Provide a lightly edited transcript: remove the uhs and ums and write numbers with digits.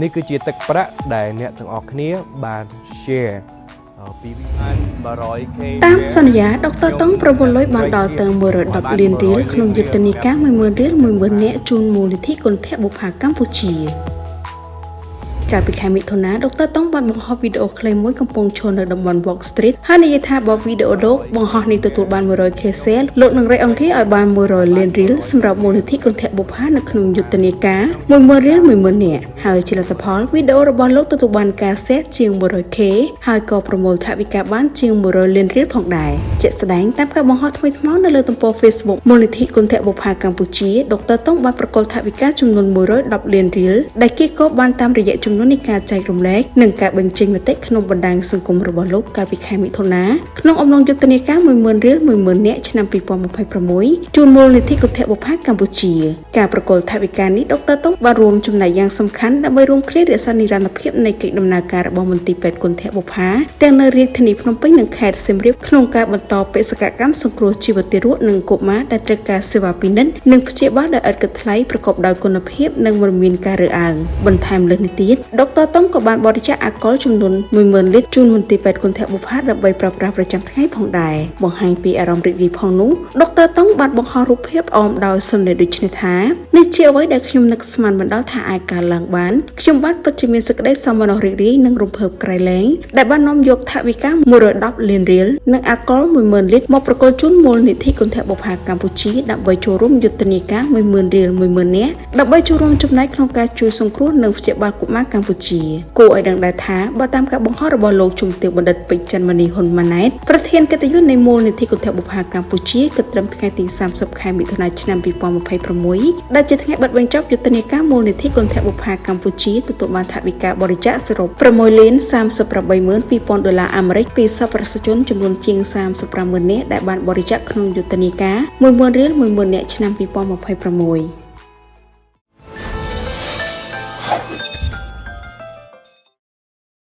នេះគឺជាទឹកប្រាក់ដែលអ្នកទាំងអស់គ្នាបាន share ពី100k តាមសន្យាដុកទ័រតុងប្រមូលលុយបានដល់ទៅ110លានរៀលក្នុងយុទ្ធនាការ10000រៀល10000នាក់ជូនមូលនិធិគន្ធបុប្ផាកម្ពុជាកាលពីខែមិថុនាដុកទ័រតុងបានបង្ហោះវីដេអូខ្លីមួយកំពុងឈរនៅតំបន់ Walk Street ហើយនិយាយថាបើវីដេអូលោកបង្ហោះនេះទទួលបាន 100k share លោកនឹងរៃអង្គាឲ្យបាន100លានរៀលសម្រាប់មូលនិធិគន្ធបុប្ផានៅក្នុងយុទ្ធនាការ10000រៀល10000នាក់ហើយជាលទ្ធផលវីដេអូរបស់លោកទទួលបានការ share ជាង 100k ហើយក៏ប្រមូលថវិកាបានជាង100លានរៀលផងដែរជាក់ស្ដែងតាមការបង្ហោះថ្មីថ្មោងនៅលើទំព័រ Facebook មូលនិធិគន្ធបុប្ផាកម្ពុជាដុកទ័រតុងបានប្រកល់ថវិកាចំនួន110លានរៀលដែលគេក៏បានតាមរយៈចំនួននៃការចែករំលែកនិងការបញ្ចេញមតិក្នុងបណ្ដាញសង្គមរបស់លោកកាលពីខែមិថុនាក្នុងអំឡុងយុទ្ធនាការ10000រៀល10000នាក់ឆ្នាំ2026ជូនមូលនិធិគន្ធបុប្ផាកម្ពុជាការប្រកល់ថវិកានេះដុកទ័រតុងបានរួមចំណែកយ៉ាងសំខាន់ដើម្បីរួមគ្នារក្សានិរន្តរភាពនៃកិច្ចដំណើរការរបស់មន្ទីរពេទ្យគន្ធបុប្ផាទាំងនៅរាជធានីភ្នំពេញនិងខេត្តសៀមរាបក្នុងការបន្តបេសកកម្មសង្គ្រោះជីវិតទារកនិងកុមារដែលត្រូវការសេវាពិនិត្យនិងព្យាបាលដោយឥតគិតថ្លៃប្រកបដោយគុណភាពនិងមិនមានការរើសអើងបន្ថែមលើនេះទៀតដុកទ័រតុងក៏បានបរិច្ចាគអាល់កុលចំនួន10000លីត្រជូនមន្ទីរពេទ្យគន្ធបុប្ផាដើម្បីប្រើប្រាស់ប្រចាំថ្ងៃផងដែរបង្ហាញពីអារម្មណ៍រីករាយផងនោះដុកទ័រតុងបានបង្ហោះរូបភាពអមដោយសំណេរដូចនេះថានេះជាអ្វីដែលខ្ញុំនឹកស្មានមិនដល់ថាអាចកើតឡើងបានខ្ញុំបានពិតជាមានសេចក្តីសប្បុរសរីករាយនិងរំភើបក្រៃលែងដែលបាននាំយកថវិកា110លានរៀលនិងអាល់កុល10000លីត្រមកប្រគល់ជូនមូលនិធិគន្ធបុប្ផាកម្ពុជាដើម្បីចូលរួមយុទ្ធនាការ10000រៀល10000នាក់ដើម្បីចូលរួមចំណែកក្នុងការជួយសង្គ្រោះនិងព្យាបាលកុមារកម្ពុជាគួរឲ្យដឹងដែរថាបើតាមការបង្ហោះរបស់លោកជំទាវបណ្ឌិតពេជ្រច័ន្ទមនីហ៊ុនម៉ាណែតប្រធានកិត្តិយសនៃមូលនិធិគន្ធបុប្ផាកម្ពុជាគិតត្រឹមថ្ងៃទី30ខែមិថុនាឆ្នាំ2026ដែលជាថ្ងៃបិទបញ្ចប់យុទ្ធនាការមូលនិធិគន្ធបុប្ផាកម្ពុជាទទួលបានថវិកាបរិច្ចាគសរុប$6,38,200អាមេរិកពីសប្បុរសជនចំនួនជាង350000នាក់ដែលបានបរិច្ចាគក្នុងយុទ្ធនាការ10000រៀល10000នាក់ឆ្នាំ2026